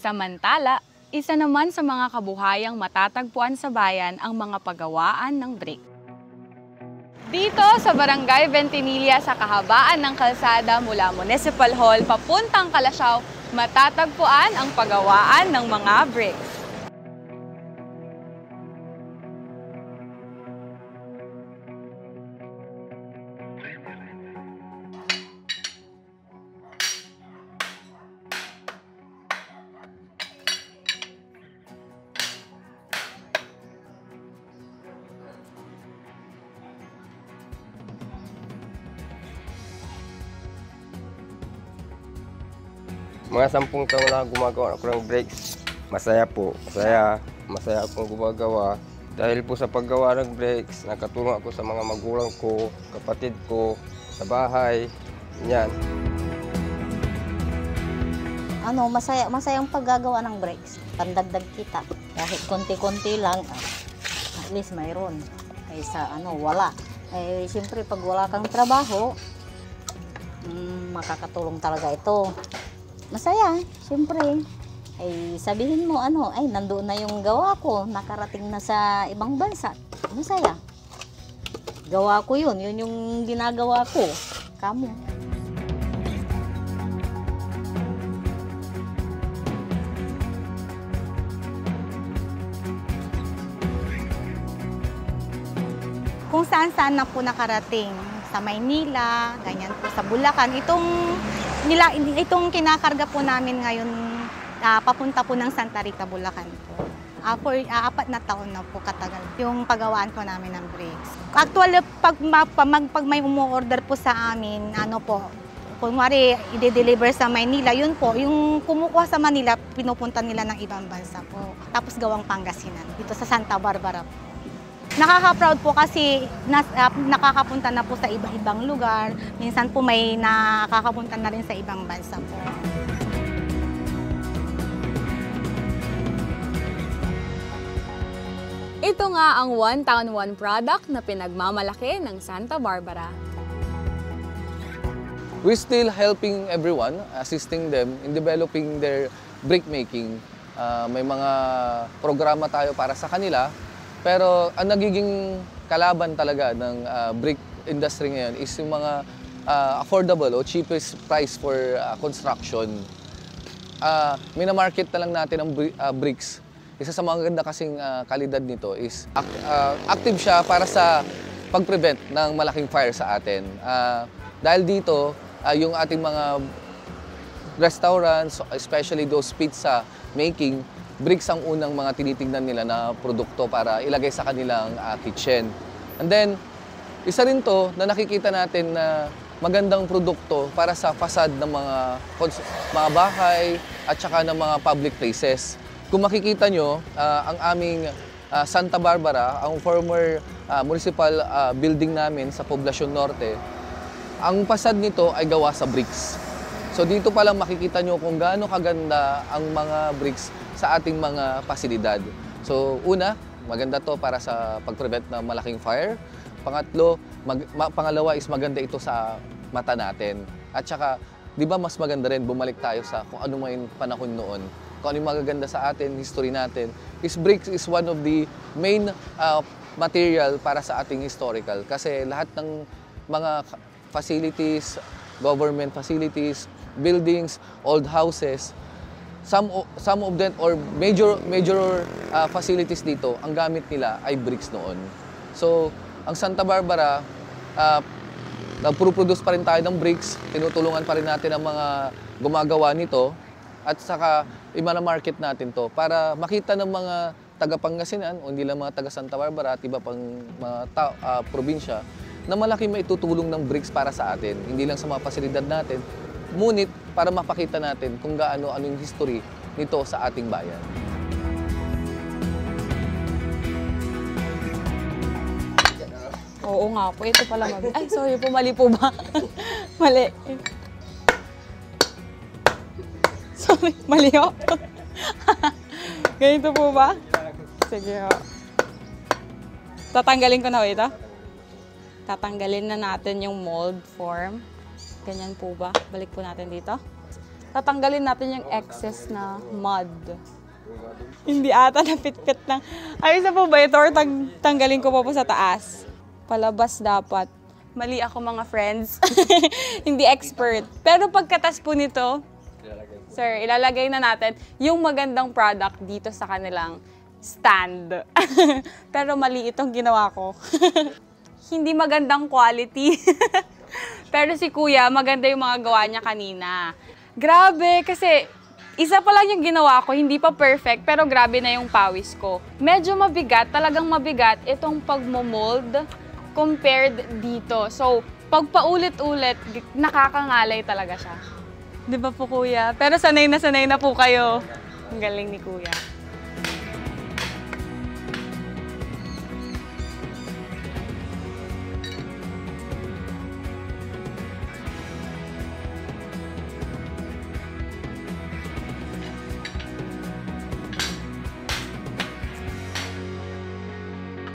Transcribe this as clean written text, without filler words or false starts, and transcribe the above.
Samantala, isa naman sa mga kabuhayang matatagpuan sa bayan ang mga pagawaan ng brick. Dito sa Barangay Ventimilla sa kahabaan ng kalsada mula Municipal Hall papuntang Calasiao, matatagpuan ang pagawaan ng mga bricks. Mga 10 taon na gumagawa ako ng bricks. Masaya po. Masaya akong gumagawa. Dahil po sa paggawa ng bricks, nakatulong ako sa mga magulang ko, kapatid ko, sa bahay. Yan. Masayang paggagawa ng bricks. Pandagdag kita. Kahit konti-konti lang, at least mayroon. Kaysa wala. Siyempre, pag wala kang trabaho, makakatulong talaga ito. Masaya, siyempre. Sabihin mo, nandoon na yung gawa ko, nakarating na sa ibang bansa. Masaya. Gawa ko yun yung ginagawa ko. Kamo. Kung saan-saan na po nakarating. Sa Maynila, ganyan po sa Bulacan. Itong kinakarga po namin ngayon, papunta po ng Santa Rita, Bulacan po. For 4 na taon na po katagal yung paggawaan po namin ng bricks. Actually, pag may umu-order po sa amin, kunwari i-deliver sa Maynila, yun po, yung kumukuha sa Manila, pinupunta nila ng ibang bansa po. Tapos gawang Pangasinan, dito sa Santa Barbara po. Nakaka-proud po kasi nakakapunta na po sa iba-ibang lugar. Minsan po may nakakapunta na rin sa ibang bansa po. Ito nga ang One Town One product na pinagmamalaki ng Santa Barbara. We're still helping everyone, assisting them in developing their brick making. May mga programa tayo para sa kanila. Pero ang nagiging kalaban talaga ng brick industry ngayon is yung mga affordable o cheapest price for construction. Minamarket na lang natin ang bricks. Isa sa mga ganda kasing kalidad nito is active siya para sa pag-prevent ng malaking fire sa atin. Dahil dito, yung ating mga restaurants, especially those pizza making, bricks ang unang mga tinitingnan nila na produkto para ilagay sa kanilang kitchen. And then, isa rin to na nakikita natin na magandang produkto para sa facade ng mga bahay at saka ng mga public places. Kung makikita nyo, ang aming Santa Barbara, ang former municipal building namin sa Poblacion Norte, ang facade nito ay gawa sa bricks. So dito pa lang makikita nyo kung gaano kaganda ang mga bricks sa ating mga pasilidad. So una, maganda to para sa pag-prevent ng malaking fire. Pangatlo, pangalawa is maganda ito sa mata natin. At saka, di ba mas maganda rin bumalik tayo sa kung ano man yung panahon noon. Kung ano yung magaganda sa atin, history natin. Bricks is one of the main material para sa ating historical. Kasi lahat ng mga facilities, government facilities, buildings, old houses, some of them or major facilities dito, ang gamit nila ay bricks noon. So, ang Santa Barbara, nagproduce pa rin tayo ng bricks, tinutulungan pa rin natin ang mga gumagawa nito, at saka i-market natin to para makita ng mga taga-Pangasinan o hindi lang mga taga-Santa Barbara at iba pang mga probinsya na malaki maitutulong ng bricks para sa atin, hindi lang sa mga pasilidad natin, ngunit para mapakita natin kung ano yung history nito sa ating bayan. Oo nga po, ito pala Ay, sorry po, mali po ba? Mali. Sorry, mali ho. Ganito po ba? Sige ho. Tatanggalin ko na ho ito. Tatanggalin na natin yung mold form. Ganyan po ba? Balik po natin dito. tatanggalin natin yung excess na mud. Hindi ata napitpit ng... Ay, isa po ba ito? Or tanggalin ko pa po sa taas? Palabas dapat. Mali ako mga friends. Hindi expert. Pero pagkatas po nito, sir, ilalagay na natin yung magandang product dito sa kanilang stand. Pero mali itong ginawa ko. Hindi magandang quality. Pero si Kuya, maganda yung mga gawa niya kanina. Grabe, kasi isa pa lang yung ginawa ko, hindi pa perfect, pero grabe na yung pawis ko. Medyo mabigat, talagang mabigat itong pagmomold compared dito. So, pag paulit-ulit, nakakangalay talaga siya. Di ba po, Kuya? Pero sanay na po kayo. Ang galing ni Kuya.